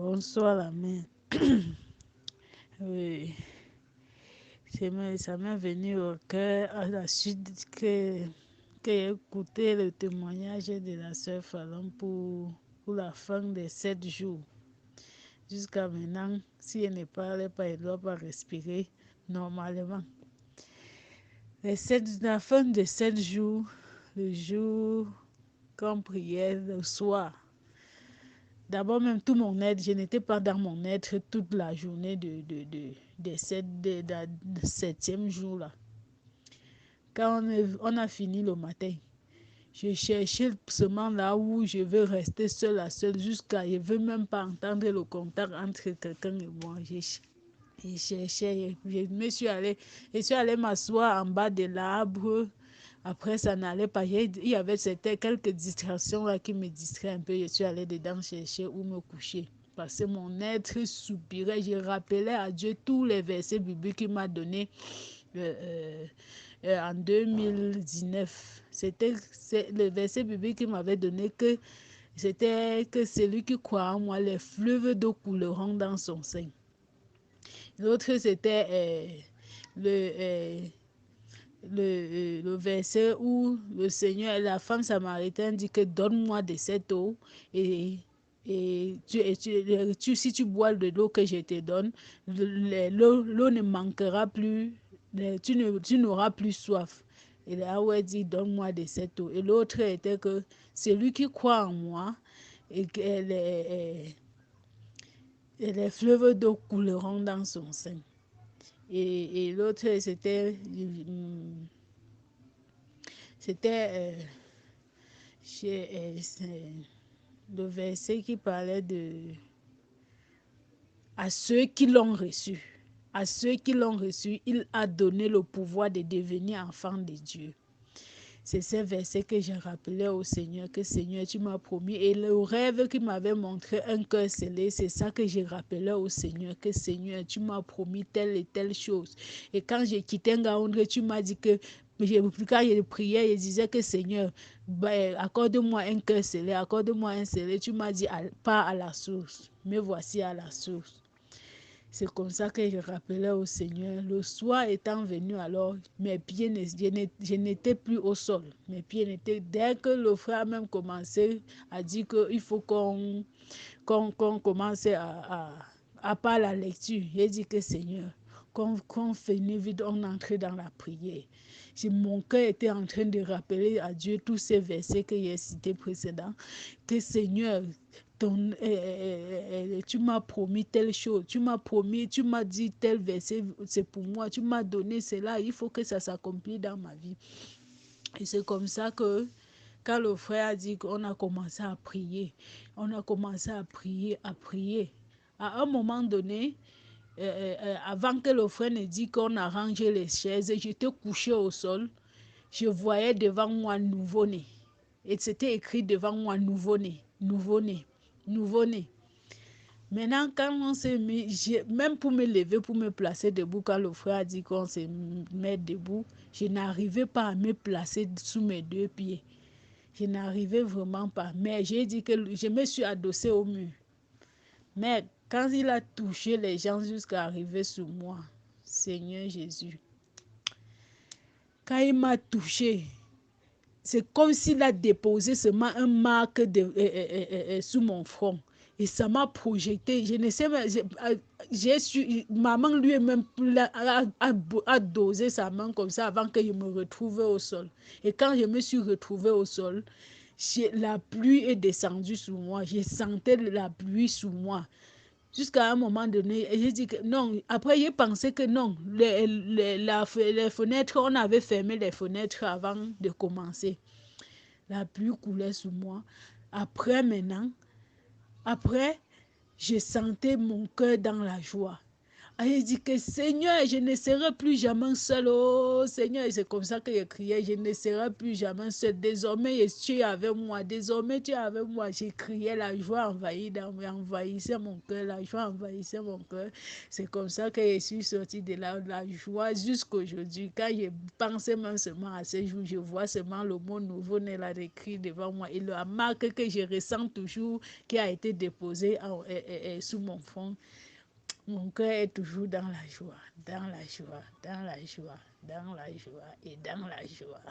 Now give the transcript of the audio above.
Bonsoir la mère. Oui, ça m'est venu au cœur à la suite que j'ai écouté le témoignage de la sœur Fallon pour la fin des 7 jours. Jusqu'à maintenant, si elle ne parle pas, elle ne doit pas respirer normalement. La fin des 7 jours, le jour qu'on priait le soir. D'abord, même tout mon être, je n'étais pas dans mon être toute la journée de 7e jour là. Quand on a fini le matin, je cherchais seulement là où je veux rester seule à seule jusqu'à, je ne veux même pas entendre le contact entre quelqu'un et moi. Je cherchais, je suis allée m'asseoir en bas de l'arbre. Après, ça n'allait pas. Il y avait quelques distractions là qui me distraient un peu. Je suis allée dedans chercher où me coucher. Parce que mon être soupirait. Je rappelais à Dieu tous les versets bibliques qu'il m'a donnés en 2019. C'est le verset biblique qu'il m'avait donné que c'était que celui qui croit en moi, les fleuves d'eau couleront dans son sein. L'autre, c'était le verset où le Seigneur, la femme samaritaine dit que donne-moi de cette eau et si tu bois de l'eau que je te donne, l'eau ne manquera plus, tu n'auras plus soif. Et là où elle dit donne-moi de cette eau. Et l'autre était que celui qui croit en moi et que les fleuves d'eau couleront dans son sein. Et l'autre, c'était le verset qui parlait de à ceux qui l'ont reçu. À ceux qui l'ont reçu, il a donné le pouvoir de devenir enfants de Dieu. C'est ces versets que j'ai rappelé au Seigneur, que Seigneur, tu m'as promis. Et le rêve qui m'avait montré un cœur scellé, c'est ça que j'ai rappelé au Seigneur, que Seigneur, tu m'as promis telle et telle chose. Et quand j'ai quitté Ngaoundé, tu m'as dit que, quand je priais, je disais que Seigneur, accorde-moi un cœur scellé, accorde-moi un scellé. Tu m'as dit, pas à la source, mais voici à la source. C'est comme ça que je rappelais au Seigneur. Le soir étant venu, alors, mes pieds, je n'étais plus au sol. Mes pieds n'étaient... Dès que le frère même commençait à dire qu'il faut qu'on commence à pas la lecture, j'ai dit que Seigneur, qu'on finisse vite, on entre dans la prière. Mon cœur était en train de rappeler à Dieu tous ces versets que j'ai cités précédemment, que Seigneur, tu m'as promis telle chose, tu m'as promis, tu m'as dit tel verset, c'est pour moi, tu m'as donné cela, il faut que ça s'accomplisse dans ma vie. Et c'est comme ça que quand le frère a dit qu'on a commencé à prier, on a commencé à prier, à prier. À un moment donné, avant que le frère ne dise qu'on a rangé les chaises, j'étais couché au sol, je voyais devant moi nouveau-né. Et c'était écrit devant moi nouveau-né, nouveau-né, nouveau-né. Maintenant, quand on s'est mis, même pour me lever, pour me placer debout, quand le frère a dit qu'on se met debout, je n'arrivais pas à me placer sous mes deux pieds. Je n'arrivais vraiment pas. Mais j'ai dit que je me suis adossée au mur. Mais quand il a touché les gens jusqu'à arriver sur moi, Seigneur Jésus, quand il m'a touché, c'est comme s'il a déposé seulement un marque sous mon front. Et ça m'a projeté. Je ne sais pas, maman lui-même a dosé sa main comme ça avant que je me retrouve au sol. Et quand je me suis retrouvée au sol, la pluie est descendue sur moi. Je sentais la pluie sur moi. Jusqu'à un moment donné, j'ai dit que non. Après, j'ai pensé que non. Les fenêtres, on avait fermé les fenêtres avant de commencer. La pluie coulait sur moi. Après, maintenant, après, je sentais mon cœur dans la joie. Il dit que Seigneur, je ne serai plus jamais seul. Oh Seigneur, et c'est comme ça que je criais, je ne serai plus jamais seul. Désormais, tu es avec moi. Désormais, tu es avec moi. J'ai crié, la joie envahissait mon cœur. La joie envahissait mon cœur. C'est comme ça que je suis sortie de là, la joie jusqu'aujourd'hui. Quand je pensais même seulement à ce jour, je vois seulement le mot nouveau-né là écrit devant moi. Et la marque que je ressens toujours, qui a été déposée sous mon front. Mon cœur est toujours dans la joie, dans la joie, dans la joie, dans la joie et dans la joie.